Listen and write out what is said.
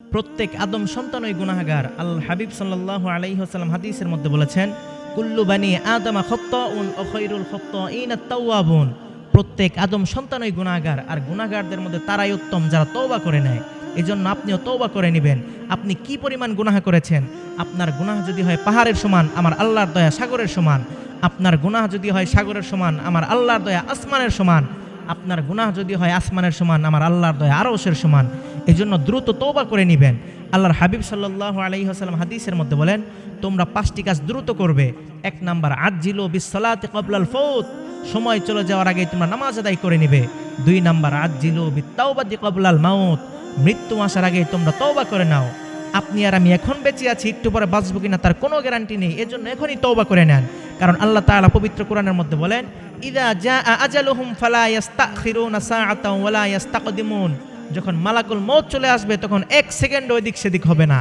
প্রত্যেক আদম সন্তানই গুনাহগার। আল্লাহ হাবিব সাল্লাল্লাহু আলাইহি ওয়াসাল্লাম হাদিসের মধ্যে বলেছেন, কুল্লু বানি আদমা খাত্তাউন ওয়া খায়রুল খাত্তাইন আত-তাওয়াবুন। প্রত্যেক আদম সন্তানই গুনাহগার, আর গুনাহগারদের মধ্যে তারাই উত্তম যারা তওবা করে নেয়। এজন্য আপনিও তওবা করে নেবেন। আপনি কি পরিমাণ গুনাহ করেছেন? আপনার গুনাহ যদি হয় পাহাড়ের সমান, আমার আল্লাহর দয়া সাগরের সমান। আপনার গুনাহ যদি হয় সাগরের সমান, আমার আল্লাহর দয়া আসমানের সমান। আপনার গুনাহ যদি হয় আসমানের সমান, আমার আল্লাহর দয়া আরশের সমান। এজন্য দ্রুত তওবা করে নেবেন। আল্লাহর হাবিব সাল্লাল্লাহু আলাইহি ওয়াসাল্লাম হাদিসের মধ্যে বলেন, তোমরা 5টি কাজ দ্রুত করবে। 1 নাম্বার, আজ্জিলু বিস-সালাতি ক্বাবলাল ফাউত, সময় চলে যাওয়ার আগে তোমরা নামাজ আদায় করে নেবে। 2 নাম্বার, আজ্জিলু বিত-তাওবাতি ক্বাবলাল মাউত, মৃত্যু আসার আগে তোমরা তওবা করে নাও। আপনি আর আমি এখন বেঁচে আছি, একটু পরে বাঁচবো কিনা তার কোনো গ্যারান্টি নেই। এজন্য এখনই তওবা করে নেন। কারণ আল্লাহ তাআলা পবিত্র কোরআনের মধ্যে বলেন, ইযা জাআ আজালুহুম ফালা ইস্তাখিরুনা সাআতাও ওয়ালা ইস্তাকদিমুন, যখন মালাকুল মউত চলে আসবে তখন 1 সেকেন্ড ওইদিক সেদিক হবে না।